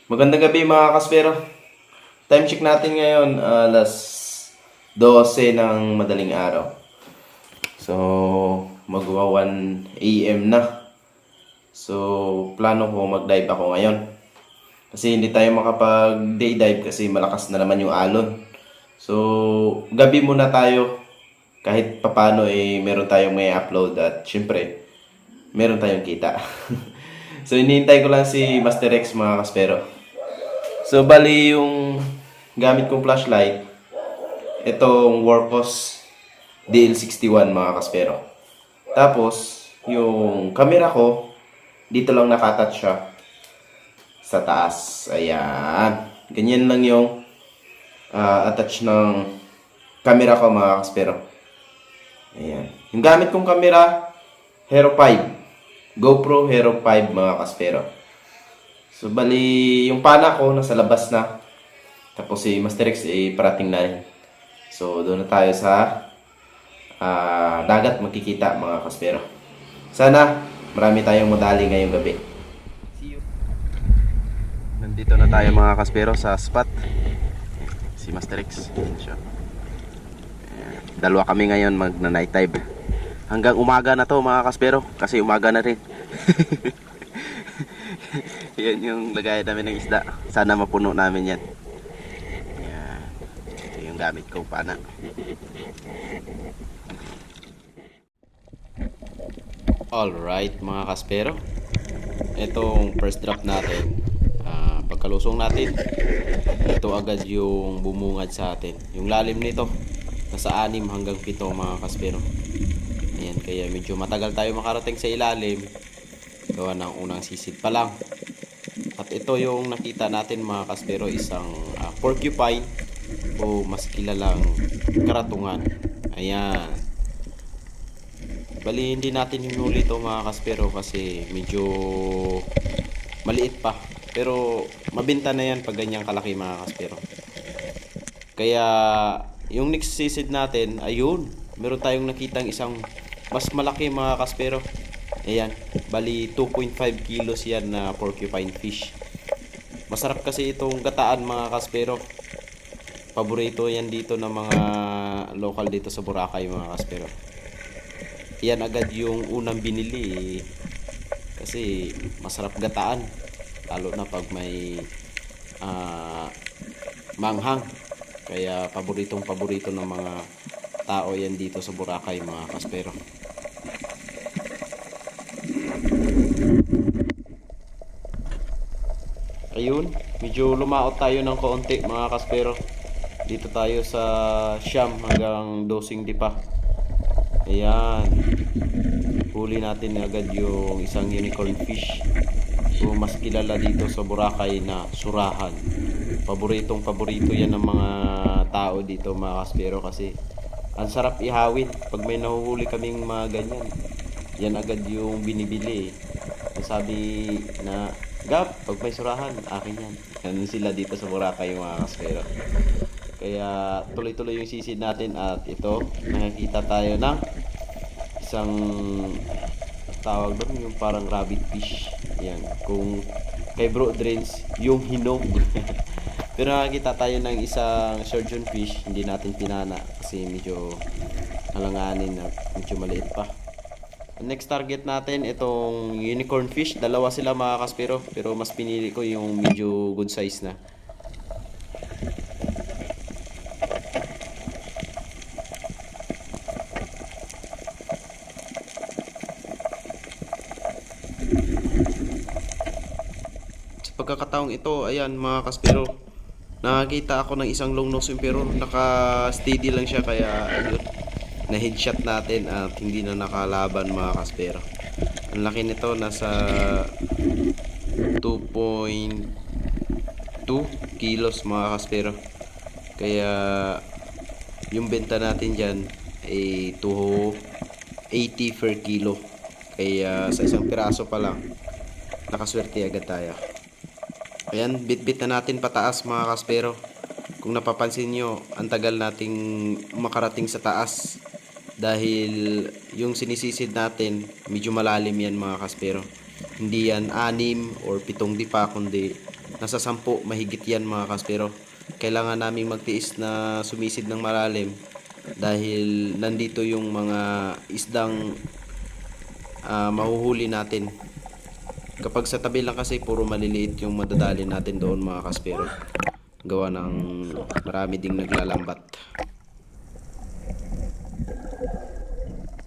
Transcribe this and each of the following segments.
Magandang gabi mga kaspero. Time check natin ngayon, alas 12 ng madaling araw. So, magwa 1 AM na. So, plano ko mag-dive ako ngayon. Kasi hindi tayo makapag-day dive kasi malakas na naman yung alon. So, gabi muna tayo. Kahit papano meron tayong may upload at syempre, meron tayong kita. So, hinihintay ko lang si Master X mga kaspero. So, bali yung gamit kong flashlight, itong Workos DL61 mga kaspero. Tapos, yung camera ko, dito lang nakatouch siya sa taas. Ayan. Ganyan lang yung attach ng camera ko mga kaspero. Ayan. Yung gamit kong camera, Hero 5. GoPro Hero 5 mga kaspero. So, bali, yung pana ko nasa labas na. Tapos si Master X parating na rin. So, doon na tayo sa dagat magkikita mga kaspero. Sana marami tayong madali ngayong gabi. See you. Nandito na tayo mga kaspero sa spot. Si Master X. Siya. Dalawa kami ngayon magna-night dive. Hanggang umaga na to mga kaspero. Kasi umaga na rin. Yan yung lagay namin ng isda. Sana mapuno namin yan. Yan. Ito yung gamit kong pana. Alright mga kaspero. Itong first drop natin. Pagkalusong natin, ito agad yung bumungad sa atin. Yung lalim nito, nasa 6 hanggang 7 mga kaspero. Ayan, kaya medyo matagal tayo makarating sa ilalim. Gawa ng unang sisid pa lang. At ito yung nakita natin mga kaspero, isang porcupine o mas kilalang karatungan. Ayan. Bali hindi natin hinuli ito mga kaspero kasi medyo maliit pa. Pero mabenta na yan pag ganyang kalaki mga kaspero. Kaya yung next sisid natin, ayun, meron tayong nakitang isang mas malaki mga kaspero. Ayan, bali 2.5 kilos yan na porcupine fish. Masarap kasi itong gataan mga kaspero. Paborito yan dito ng mga local dito sa Boracay mga kaspero. Yan agad yung unang binili kasi masarap gataan. Lalo na pag may manghang. Kaya paborito ng mga tao yan dito sa Boracay mga kaspero. Ayun, medyo lumaot tayo ng kaunti mga kaspero. Dito tayo sa Siam hanggang Dosing Dipa. Ayan. Huli natin agad yung isang unicorn fish. So, mas kilala dito sa Boracay na surahan. Paborito yan ng mga tao dito mga kaspero kasi ang sarap ihawin. Pag may nahuhuli kaming mga ganyan, yan agad yung binibili. Sabi na, Gab, pag may surahan, akin yan. Ganun sila dito sa Boracay mga kaspero. Kaya tuloy-tuloy yung sisid natin at ito, nakikita tayo ng isang tawag doon, yung parang rabbit fish. Yan, kung kay Bro Drins, yung hinog. Pero nakikita tayo ng isang surgeon fish, hindi natin pinana kasi medyo halanganin na medyo maliit pa. Next target natin itong unicorn fish. Dalawa sila mga kaspero, pero mas pinili ko yung medyo good size na. Sa pagkakataong ito, ayan mga kaspero, nakakita ako ng isang long nose pero naka-steady lang siya kaya ayun, na headshot natin at hindi na nakalaban mga kaspero. Ang laki nito, nasa 2.2 kilos mga kaspero. Kaya yung benta natin dyan ay 280 per kilo. Kaya sa isang piraso pa lang nakaswerte agad tayo. Ayan, bit-bit na natin pataas mga kaspero. Kung napapansin nyo, ang tagal nating makarating sa taas dahil yung sinisisid natin medyo malalim yan mga kaspero. Hindi yan 6 or 7 dipa kundi nasa 10 mahigit yan mga kaspero. Kailangan naming magtiis na sumisid ng malalim dahil nandito yung mga isdang mahuhuli natin. Kapag sa tabi lang kasi puro maliliit yung madadali natin doon mga kaspero. Gawa ng marami ding naglalambat.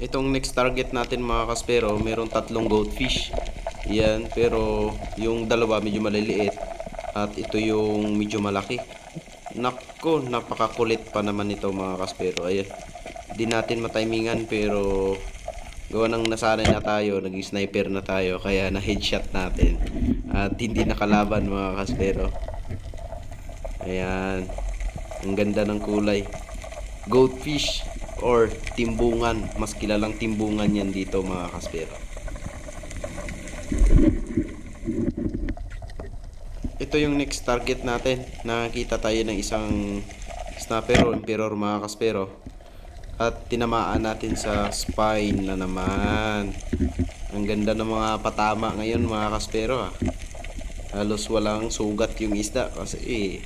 Itong next target natin mga kaspero, meron 3 goldfish. Yan, pero yung dalawa medyo maliliit at ito yung medyo malaki. Nako, napakakulit pa naman ito mga kaspero. Ayan, di natin matimingan pero gawa ng nasanay na tayo, naging sniper na tayo, kaya na headshot natin at hindi nakalaban mga kaspero. Ayan, ang ganda ng kulay. Goldfish or timbungan, mas kilalang timbungan yan dito mga kaspero. Ito yung next target natin. Nakakita tayo ng isang snapper o emperor mga kaspero at tinamaan natin sa spine na naman. Ang ganda ng mga patama ngayon mga kaspero halos walang sugat yung isda kasi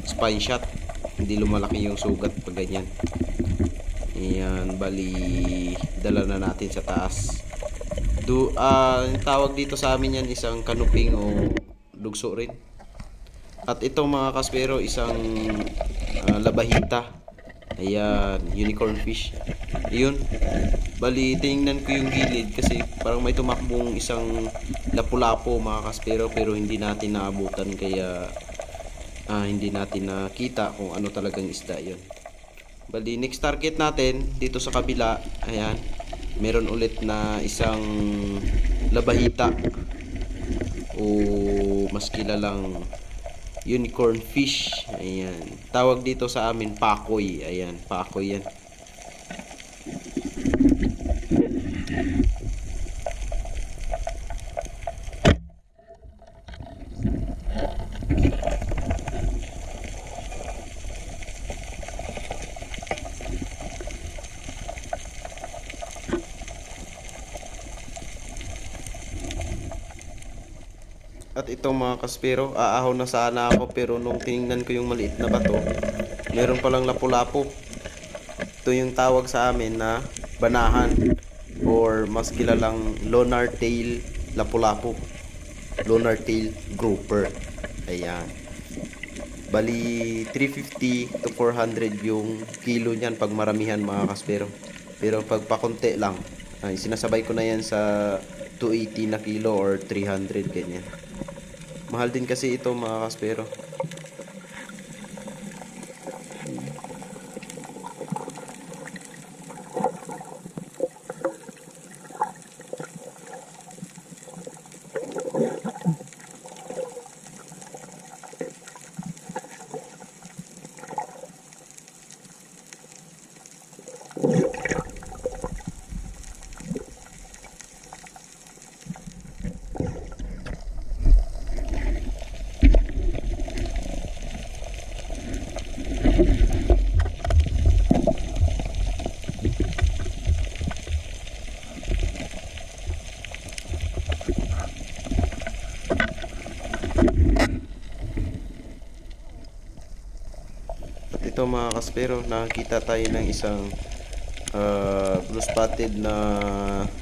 spine shot, hindi lumalaki yung sugat pag ganyan. Ayan, bali dala na natin sa taas. Yung tawag dito sa amin yan isang kanuping o dugso rin. At ito mga kaspero, isang labahita. Ayan, unicorn fish. Ayun, bali tingnan ko yung gilid kasi parang may tumakbong isang lapu-lapo mga kaspero, pero hindi natin naabutan kaya hindi natin nakita kung ano talagang isda yun. Bali next target natin dito sa kabila, ayan, meron ulit na isang labahita o mas kilalang unicorn fish. Ayan, tawag dito sa amin pakoy. Ayan, pakoy yan. At ito mga kaspero, aahon na sana ako pero nung tiningnan ko yung maliit na bato, meron palang lapu-lapo. Ito yung tawag sa amin na banahan or mas kilalang lonar tail lapu-lapo. Lonar tail grouper. Ayan. Bali 350 to 400 yung kilo niyan pag maramihan mga kaspero. Pero pag pakunti lang, sinasabay ko na yan sa 280 na kilo or 300 ganyan. Mahal din kasi ito mga kaspero. Ito mga kaspero, nakakita tayo ng isang blue spotted na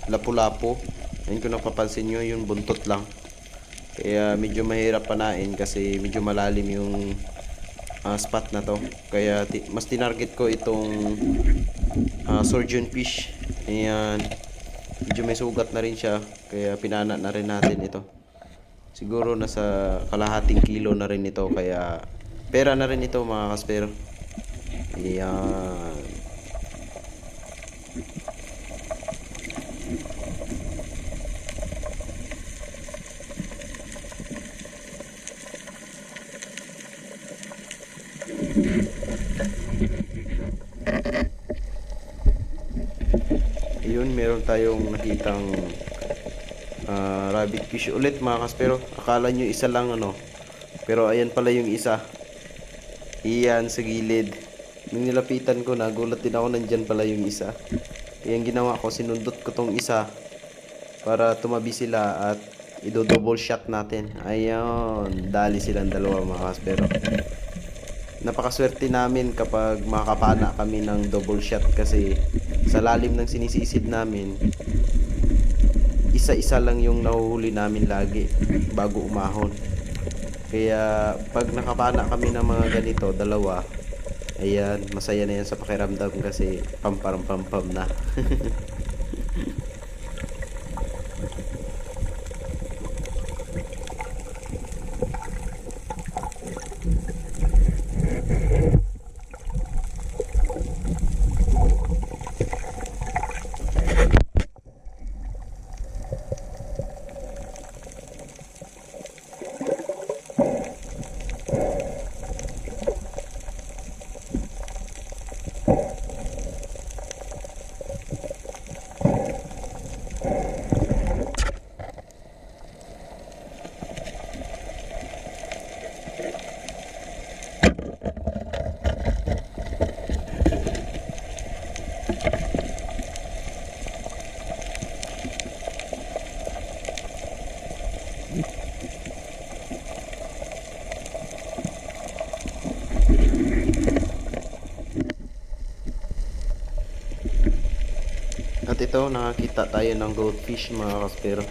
lapu-lapo. Ayun, kung napapansin nyo, yung buntot lang. Kaya medyo mahirap panain kasi medyo malalim yung spot na to. Kaya mas tinarget ko itong surgeon fish. Ayan, medyo may sugat na rin siya, kaya pinana na rin natin ito. Siguro nasa kalahating kilo na rin ito, kaya pera na rin ito mga kaspero. Ayan. Ayun, meron tayong nakitang rabbit fish ulit mga kaspero. Akala nyo isa lang pero ayan pala yung isa. Iyan sa gilid. Nung nilapitan ko, nagulat din ako, nandyan pala yung isa. Kaya ginawa ko, sinundot ko tong isa para tumabi sila at ido-double shot natin. Ayun, dali silang dalawa mga kaspero. Napakaswerte namin kapag makakapana kami ng double shot kasi sa lalim ng sinisisid namin, isa-isa lang yung nahuhuli namin lagi bago umahon. Kaya pag nakapana kami ng mga ganito, dalawa, ayan, masaya na yan sa pakiramdam kasi pam na. At ito, nakakita tayo ng goldfish mga kaspero.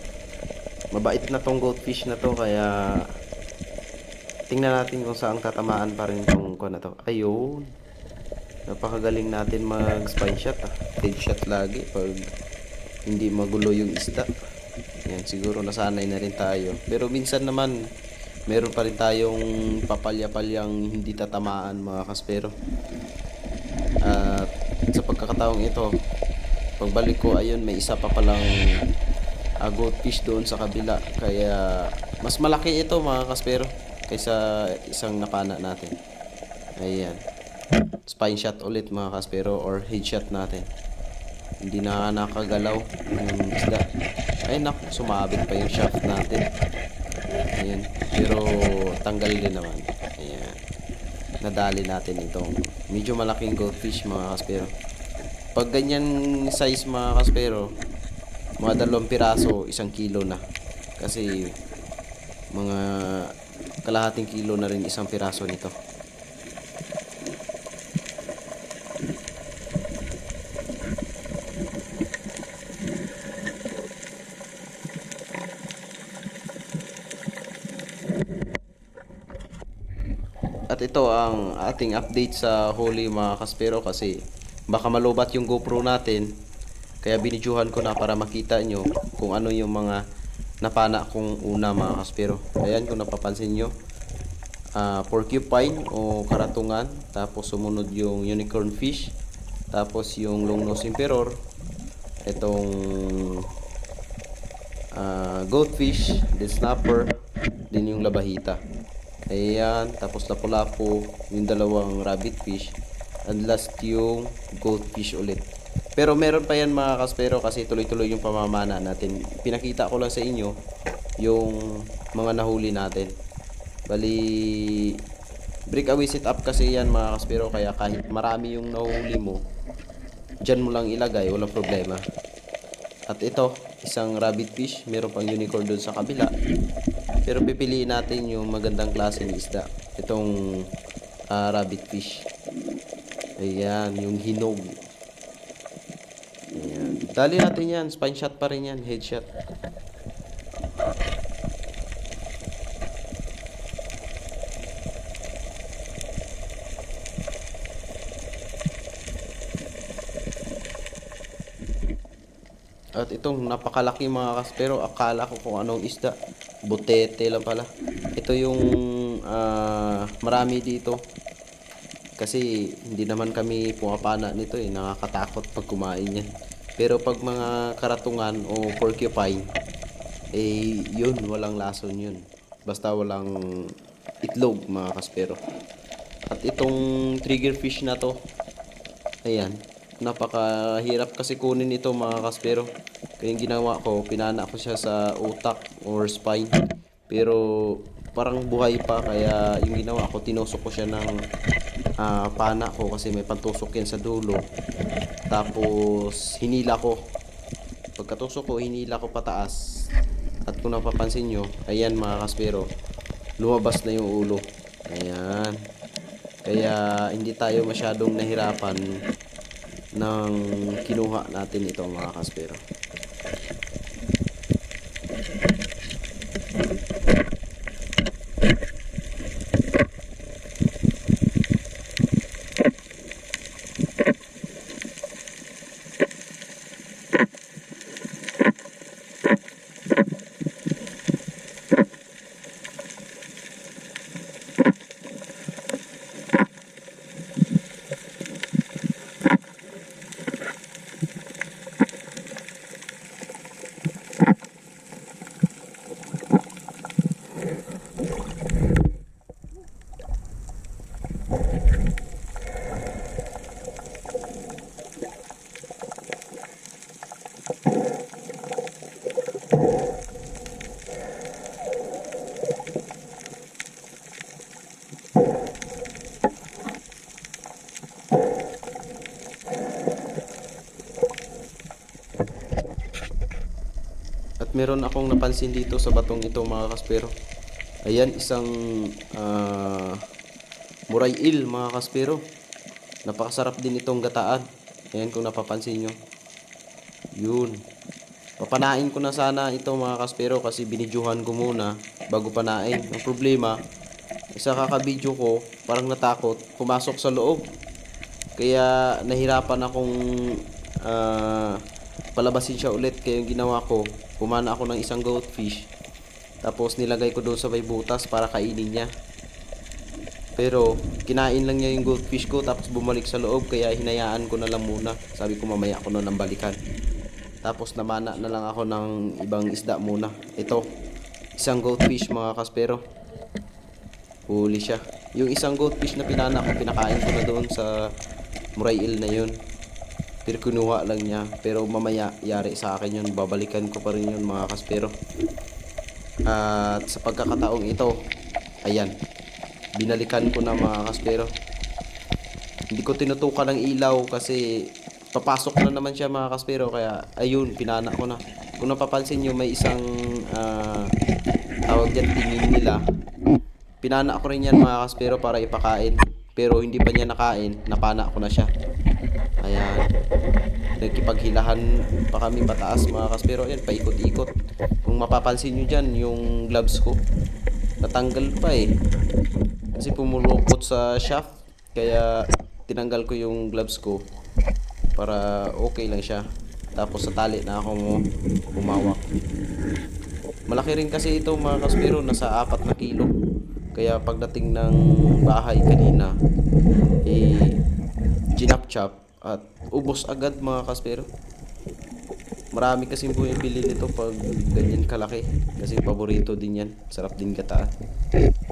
Mabait na tong goldfish na to, kaya tingnan natin kung saan tatamaan pa rin tong kuha na to. Ayun, napakagaling natin mag spine shot head shot lagi pag hindi magulo yung isda. Yan, siguro nasanay na rin tayo. Pero minsan naman meron pa rin tayong papalya-palyang hindi tatamaan mga kaspero. At sa pagkakataong ito, pagbalik ko, ayun, may isa pa palang goldfish doon sa kabila. Kaya mas malaki ito mga kaspero kaysa isang napana natin. Ayan, spine shot ulit mga kaspero, or headshot natin. Hindi na nakagalaw yung isda. Ay naku, sumabit pa yung shaft natin. Ayan, pero tanggal din naman. Ayan, nadali natin itong medyo malaking goldfish mga kaspero. Pag ganyan size mga kaspero, mga 2 piraso, 1 kilo na. Kasi mga kalahating kilo na rin 1 piraso nito. At ito ang ating update sa huli mga kaspero, kasi baka malubat yung GoPro natin. Kaya binidyohan ko na para makita nyo kung ano yung mga napana kong una mga kaspero. Ayan, kung napapansin nyo, porcupine o karatungan, tapos sumunod yung unicorn fish, tapos yung long-nosed emperor, itong goldfish, then snapper, din yung labahita. Ayan, tapos lapu-lapu, yung 2 rabbit fish, and last yung goldfish ulit. Pero meron pa yan mga kaspero kasi tuloy-tuloy yung pamamana natin. Pinakita ko lang sa inyo yung mga nahuli natin. Bali, breakaway setup kasi yan mga kaspero, kaya kahit marami yung nahuli mo, dyan mo lang ilagay, walang problema. At ito, isang rabbit fish, meron pang unicorn doon sa kabila. Pero pipiliin natin yung magandang klase ng isda. Itong rabbit fish. Ayan, yung hinog. Ayan. Dali natin yan. Spine shot pa rin yan. Headshot. At itong napakalaki mga kaspero, akala ko kung anong isda. Butete lang pala. Ito yung marami dito. Kasi hindi naman kami pumapana nito nakakatakot pag kumain yan. Pero pag mga karatungan o porcupine, yun, walang lason yun. Basta walang itlog mga kaspero. At itong triggerfish na to, ayan, napakahirap kasi kunin ito mga kaspero. Kaya yung ginawa ko, pinana ko siya sa utak or spine. Pero parang buhay pa, kaya yung ginawa ko, tinusok ko siya ng pana ko kasi may pantusok yan sa dulo. Tapos hinila ko. Pagkatusok ko, hinila ko pataas. At kung napapansin nyo, ayan mga kaspero, lumabas na yung ulo. Ayan. Kaya hindi tayo masyadong nahirapan ng kinuha natin ito mga kaspero. At meron akong napansin dito sa batong ito mga kaspero. Ayan, isang muray eel mga kaspero. Napakasarap din itong gataan. Ayan kung napapansin nyo. Yun. Papanain ko na sana ito mga kaspero kasi binidyuhan ko muna bago panain. Ang problema, sa kakabidyo ko, parang natakot, pumasok sa loob. Kaya nahirapan akong palabasin siya ulit. Kaya yung ginawa ko, kumana ako ng isang goldfish. Tapos nilagay ko doon sa may butas para kainin niya. Pero kinain lang niya yung goldfish ko tapos bumalik sa loob. Kaya hinayaan ko na lang muna. Sabi ko mamaya ako na nang balikan. Tapos namana na lang ako ng ibang isda muna. Ito, isang goldfish mga kaspero. Huli siya. Yung isang goldfish na pinana ko, pinakain ko na doon sa muray eel na yun. Pero kinuha lang niya. Pero mamaya yari sa akin yun. Babalikan ko pa rin yun mga kaspero. At sa pagkakataong ito, ayan, binalikan ko na mga kaspero. Hindi ko tinutukan ng ilaw kasi papasok na naman siya mga kaspero. Kaya ayun, pinana ko na. Kung napapansin nyo, may isang tawag dyan, tingin nila. Pinana ko rin yan mga kaspero para ipakain. Pero hindi pa niya nakain, napana ko na siya. Ayan, nagkipaghilahan pa kami pataas mga kaspero. Ayan, paikot-ikot. Kung mapapansin nyo dyan, yung gloves ko natanggal pa eh. Kasi pumulukot sa shaft. Kaya tinanggal ko yung gloves ko para okay lang siya. Tapos sa tali na ako humawak. Malaki rin kasi ito mga kaspero, nasa 4 na kilo. Kaya pagdating ng bahay kanina, ginap-chop at ubos agad mga kaspero. Marami kasi bumibili nito pag ganyan kalaki. Kasi paborito din yan. Sarap din gataan.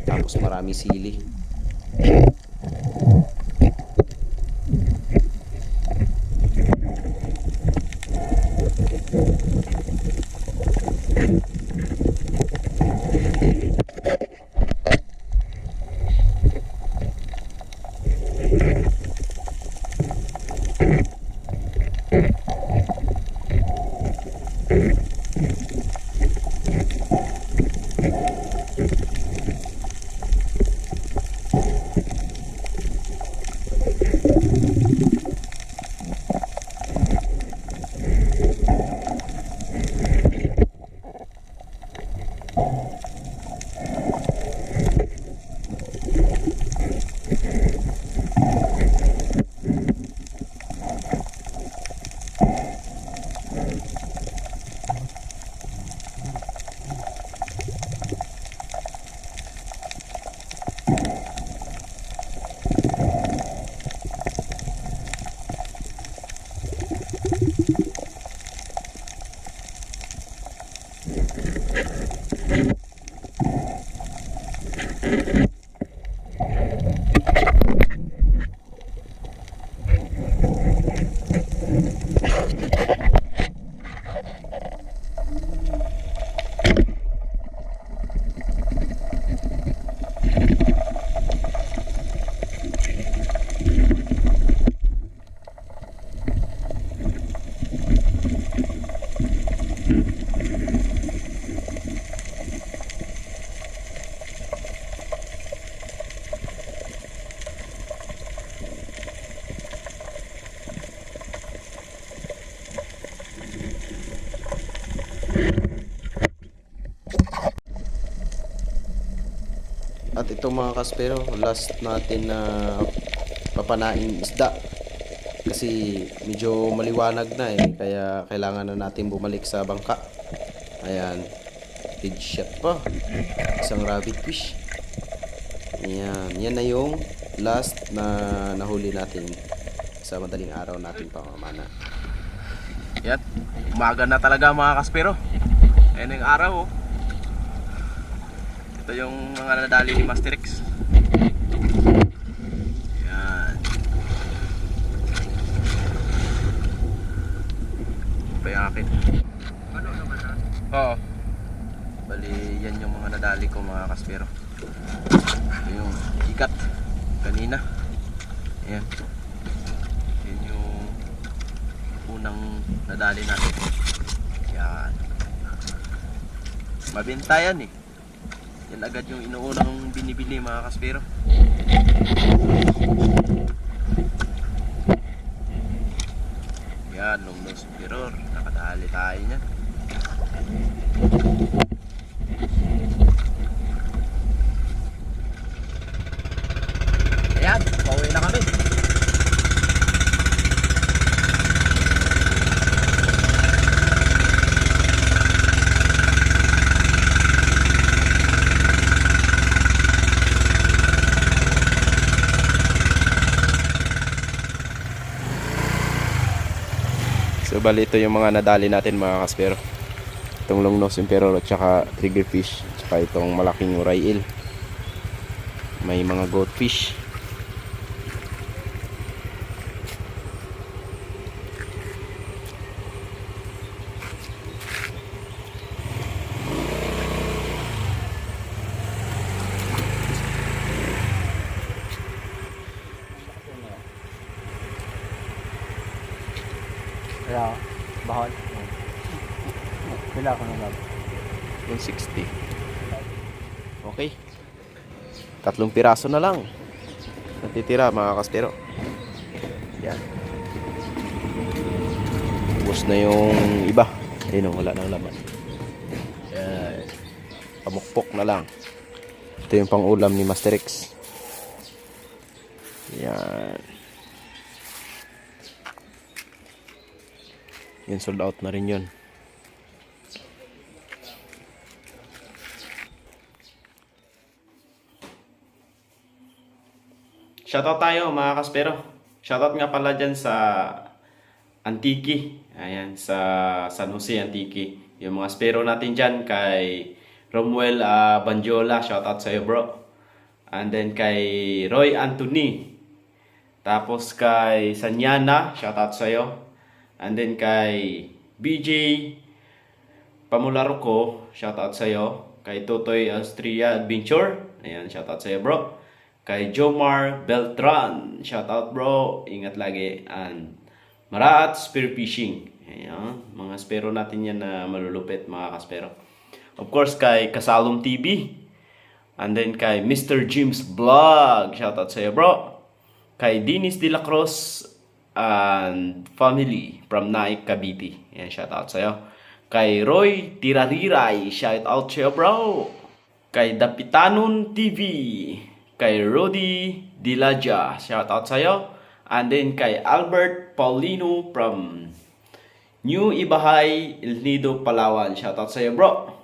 Tapos marami sili. ito mga kaspero, last natin na papanaing isda. Kasi medyo maliwanag na kaya kailangan na natin bumalik sa bangka. Ayan, big shot pa. Isang rabbit fish. Ayan, yan na yung last na nahuli natin sa madaling araw natin pamamana. Yan, umaga na talaga mga kaspero. Ayan yung araw oh. Ito yung mga nadali ni Master X. Yan. Pa yung akin. Ano naman na? Oo. Bali, yan yung mga nadali ko mga kaspero. Ito yung ikat kanina. Ayan. Yan yung unang nadali natin. Yan. Mabenta yan Yan agad yung inuunang binibili mga kaspero. Yan, long nose superior. Nakadali tayo niyan. Ayan, pauwi na kami. So bali ito yung mga nadali natin mga kaspero. Itong long nose emperor at saka triggerfish, at saka itong malaking ray eel. May mga goldfish. Kaya, bahal. Bila ko na lang. 160. Okay. 3 piraso na lang natitira mga kaspero. Yan. Ubus na yung iba. Ayun, wala nang laman. Yan. Pamukpok na lang. Ito yung pang ulam ni Master X. Yan. Yan, sold out na rin yun. Shoutout tayo mga kaspero. Shoutout nga pala dyan sa Antique. Ayan, sa San Jose Antique. Yung mga spero natin dyan kay Romuel Banjola. Shoutout sa'yo bro. And then kay Roy Anthony. Tapos kay Sanyana. Shoutout sa'yo. And then kay BJ Pamularuko. Shoutout sa'yo. Kay Totoy Austria Adventure. Ayan, shoutout sa'yo bro. Kay Jomar Beltran, shout out bro, ingat lagi. And Maraat Spearfishing, ayan, mga spero natin yan na malulupit mga kaspero. Of course kay Kasalom TV. And then kay Mr. Jim's Vlog, shout out sa'yo bro. Kay Dennis De La Cruz and family from Naik, Cavite, ayan, shout out sa'yo. Kay Roy Tirariray, shout out sa'yo bro. Kay Dapitanon TV. Kay Rudy Dilaja, shout out sa'yo. And then kay Albert Paulino from New Ibahay, El Nido, Palawan, shout out sa'yo bro.